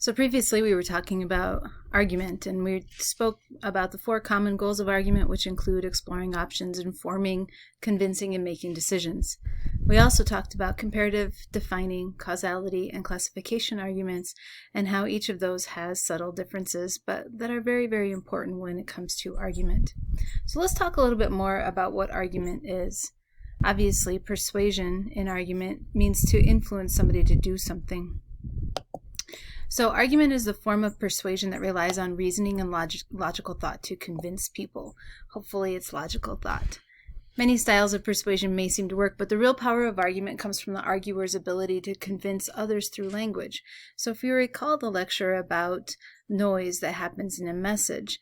So previously we were talking about argument, and we spoke about the 4 common goals of argument, which include exploring options, informing, convincing, and making decisions. We also talked about comparative, defining, causality, and classification arguments, and how each of those has subtle differences, but that are very, very important when it comes to argument. So let's talk a little bit more about what argument is. Obviously, persuasion in argument means to influence somebody to do something. So argument is the form of persuasion that relies on reasoning and logical thought to convince people. Hopefully it's logical thought. Many styles of persuasion may seem to work, but the real power of argument comes from the arguer's ability to convince others through language. So if you recall the lecture about noise that happens in a message,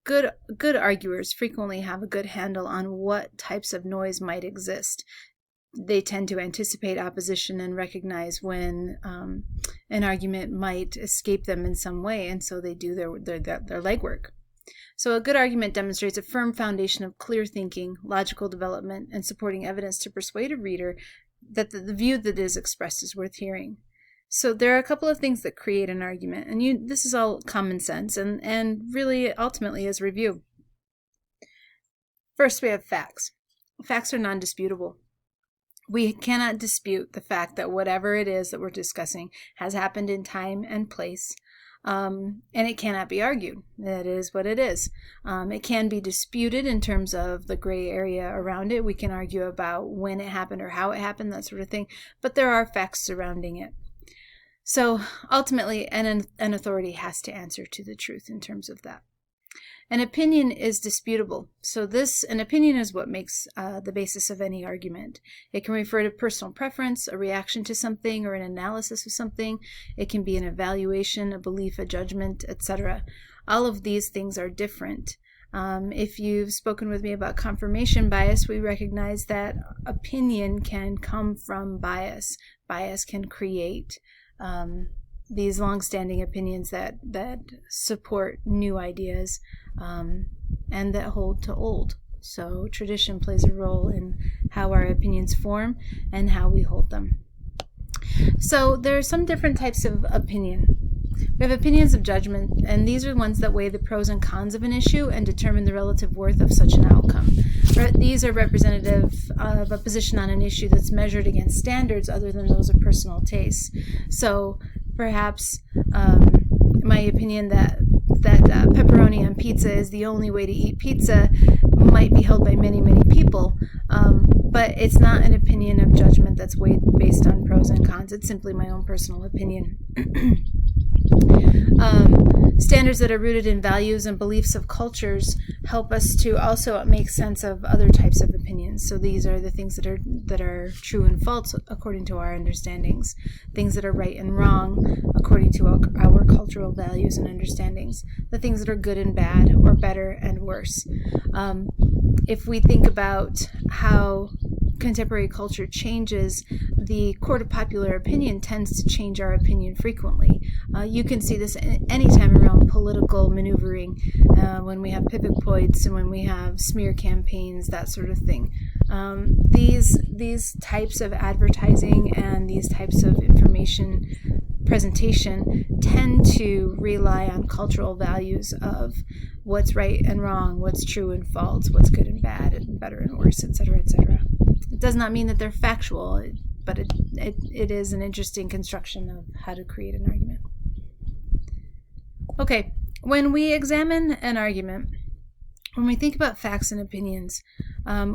good arguers frequently have a good handle on what types of noise might exist. They tend to anticipate opposition and recognize when an argument might escape them in some way, and so they do their legwork. So a good argument demonstrates a firm foundation of clear thinking, logical development, and supporting evidence to persuade a reader that the view that is expressed is worth hearing. So there are a couple of things that create an argument, and this is all common sense and really ultimately is review. First, we have facts. Facts are non-disputable. We cannot dispute the fact that whatever it is that we're discussing has happened in time and place, and it cannot be argued. That is what it is. It can be disputed in terms of the gray area around it. We can argue about when it happened or how it happened, that sort of thing, but there are facts surrounding it. So ultimately, an authority has to answer to the truth in terms of that. An opinion is disputable. So an opinion is what makes the basis of any argument. It can refer to personal preference, a reaction to something, or an analysis of something. It can be an evaluation, a belief, a judgment, etc. All of these things are different. If you've spoken with me about confirmation bias, we recognize that opinion can come from bias. Bias can create these long-standing opinions that support new ideas and that hold to old. So tradition plays a role in how our opinions form and how we hold them. So there are some different types of opinion. We have opinions of judgment, and these are the ones that weigh the pros and cons of an issue and determine the relative worth of such an outcome. These are representative of a position on an issue that's measured against standards other than those of personal taste. So perhaps my opinion that pepperoni on pizza is the only way to eat pizza might be held by many, many people, but it's not an opinion of judgment that's weighed based on pros and cons. It's simply my own personal opinion. Standards that are rooted in values and beliefs of cultures help us to also make sense of other types of opinions. So these are the things that are true and false according to our understandings, things that are right and wrong according to our cultural values and understandings, the things that are good and bad, or better and worse. If we think about how contemporary culture changes, the court of popular opinion tends to change our opinion frequently. You can see this anytime around political maneuvering, when we have pivot points and when we have smear campaigns, that sort of thing. These types of advertising and these types of information presentation tend to rely on cultural values of what's right and wrong, what's true and false, what's good and bad, and better and worse, etc., etc. It does not mean that they're factual, but it is an interesting construction of how to create an argument. Okay, when we examine an argument, when we think about facts and opinions,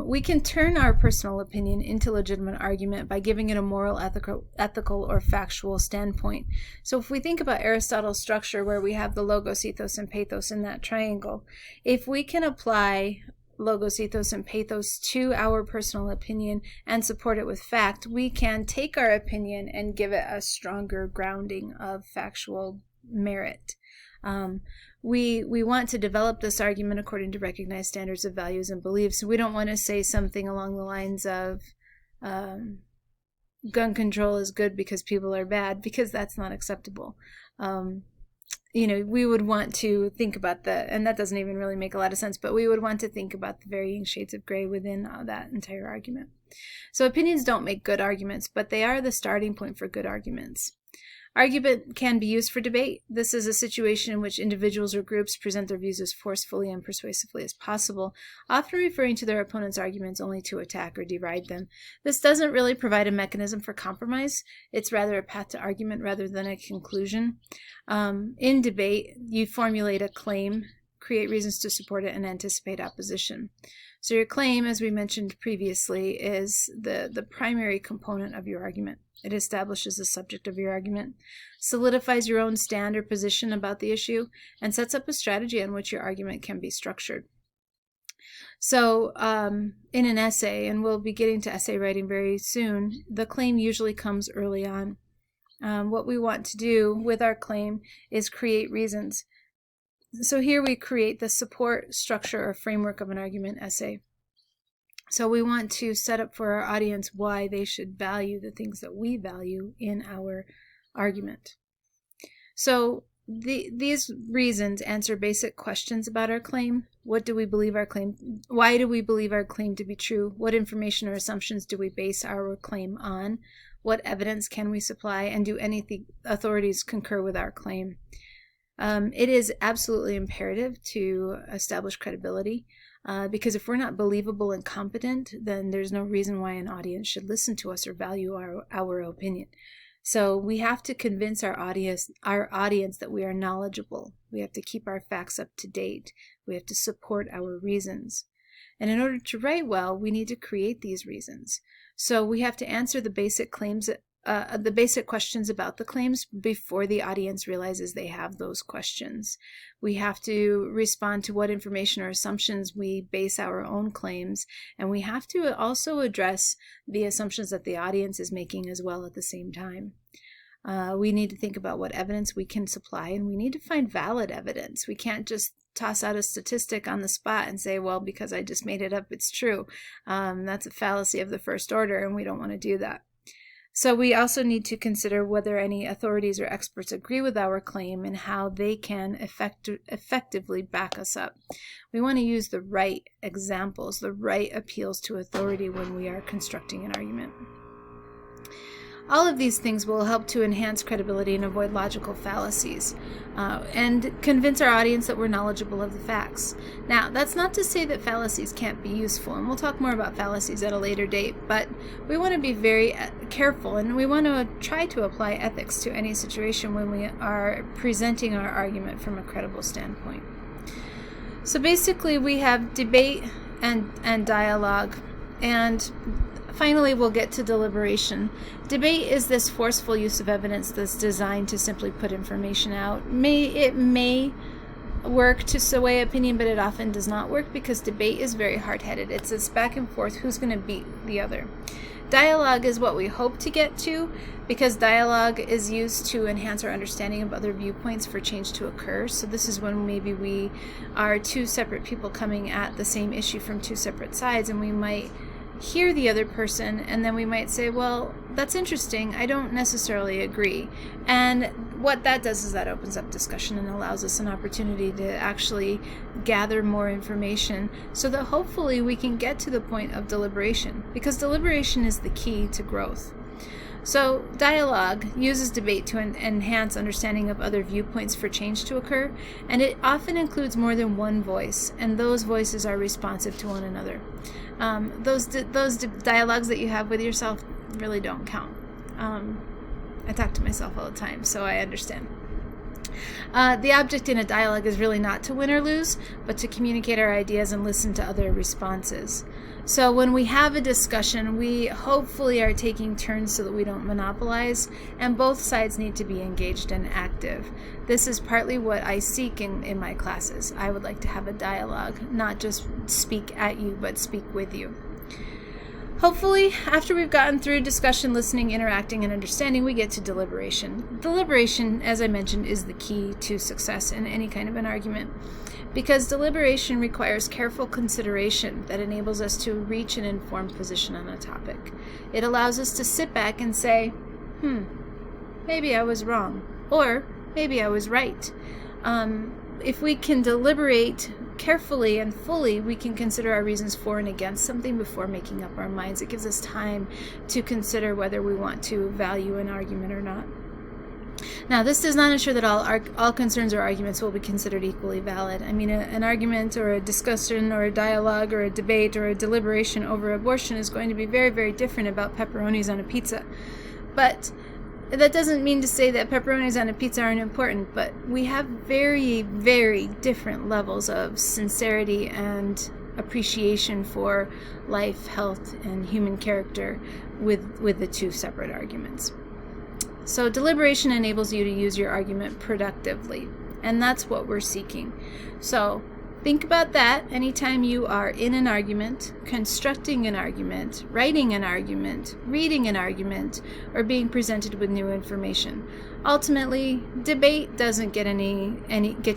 we can turn our personal opinion into legitimate argument by giving it a moral, ethical, or factual standpoint. So if we think about Aristotle's structure where we have the logos, ethos, and pathos in that triangle, if we can apply logos, ethos, and pathos to our personal opinion and support it with fact, we can take our opinion and give it a stronger grounding of factual merit. We want to develop this argument according to recognized standards of values and beliefs. We don't want to say something along the lines of gun control is good because people are bad, because that's not acceptable. We would want to think about and that doesn't even really make a lot of sense, but we would want to think about the varying shades of gray within that entire argument. So opinions don't make good arguments, but they are the starting point for good arguments. Argument can be used for debate. This is a situation in which individuals or groups present their views as forcefully and persuasively as possible, often referring to their opponent's arguments only to attack or deride them. This doesn't really provide a mechanism for compromise. It's rather a path to argument rather than a conclusion. In debate, you formulate a claim, create reasons to support it, and anticipate opposition. So your claim, as we mentioned previously, is the primary component of your argument. It establishes the subject of your argument, solidifies your own stand or position about the issue, and sets up a strategy on which your argument can be structured. So in an essay, and we'll be getting to essay writing very soon, the claim usually comes early on. What we want to do with our claim is create reasons. So here we create the support, structure, or framework of an argument essay. So we want to set up for our audience why they should value the things that we value in our argument. So these reasons answer basic questions about our claim. What do we believe our claim? Why do we believe our claim to be true? What information or assumptions do we base our claim on? What evidence can we supply? And do any authorities concur with our claim? It is absolutely imperative to establish credibility. Because if we're not believable and competent, then there's no reason why an audience should listen to us or value our opinion. So we have to convince our audience that we are knowledgeable. We have to keep our facts up to date. We have to support our reasons. And in order to write well, we need to create these reasons. So we have to answer the basic questions about the claims before the audience realizes they have those questions. We have to respond to what information or assumptions we base our own claims, and we have to also address the assumptions that the audience is making as well at the same time. We need to think about what evidence we can supply, and we need to find valid evidence. We can't just toss out a statistic on the spot and say, well, because I just made it up, it's true. That's a fallacy of the first order, and we don't want to do that. So we also need to consider whether any authorities or experts agree with our claim and how they can effectively back us up. We want to use the right examples, the right appeals to authority when we are constructing an argument. All of these things will help to enhance credibility and avoid logical fallacies, and convince our audience that we're knowledgeable of the facts. Now, that's not to say that fallacies can't be useful, and we'll talk more about fallacies at a later date, but we want to be very careful, and we want to try to apply ethics to any situation when we are presenting our argument from a credible standpoint. So basically, we have debate and dialogue, and finally, we'll get to deliberation. Debate is this forceful use of evidence that's designed to simply put information out. It may work to sway opinion, but it often does not work because debate is very hard-headed. It's this back and forth, who's going to beat the other. Dialogue is what we hope to get to because dialogue is used to enhance our understanding of other viewpoints for change to occur. So this is when maybe we are two separate people coming at the same issue from two separate sides, and we might hear the other person, and then we might say, well, that's interesting, I don't necessarily agree. And what that does is that opens up discussion and allows us an opportunity to actually gather more information so that hopefully we can get to the point of deliberation, because deliberation is the key to growth. So dialogue uses debate to enhance understanding of other viewpoints for change to occur, and it often includes more than one voice, and those voices are responsive to one another. Those dialogues that you have with yourself really don't count. I talk to myself all the time, so I understand. The object in a dialogue is really not to win or lose, but to communicate our ideas and listen to other responses. So when we have a discussion, we hopefully are taking turns so that we don't monopolize, and both sides need to be engaged and active. This is partly what I seek in my classes. I would like to have a dialogue, not just speak at you, but speak with you. Hopefully, after we've gotten through discussion, listening, interacting, and understanding, we get to deliberation. Deliberation, as I mentioned, is the key to success in any kind of an argument, because deliberation requires careful consideration that enables us to reach an informed position on a topic. It allows us to sit back and say, maybe I was wrong, or maybe I was right. If we can deliberate carefully and fully we can consider our reasons for and against something before making up our minds. It gives us time to consider whether we want to value an argument or not. Now, this does not ensure that all concerns or arguments will be considered equally valid. I mean, an argument or a discussion or a dialogue or a debate or a deliberation over abortion is going to be very, very different about pepperonis on a pizza. But that doesn't mean to say that pepperonis on a pizza aren't important, but we have very, very different levels of sincerity and appreciation for life, health, and human character with the two separate arguments. So deliberation enables you to use your argument productively, and that's what we're seeking. So think about that anytime you are in an argument, constructing an argument, writing an argument, reading an argument, or being presented with new information. Ultimately, debate doesn't get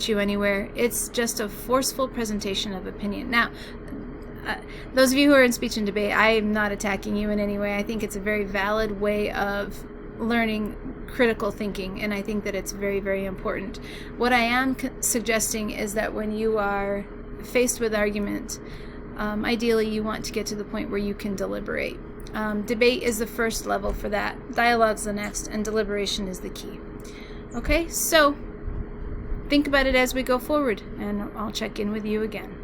you anywhere. It's just a forceful presentation of opinion. Now, those of you who are in speech and debate, I am not attacking you in any way. I think it's a very valid way of learning critical thinking, and I think that it's very, very important. What I am suggesting is that when you are faced with argument, ideally you want to get to the point where you can deliberate. Debate is the first level for that, dialogue's the next, and deliberation is the key. Okay, so think about it as we go forward, and I'll check in with you again.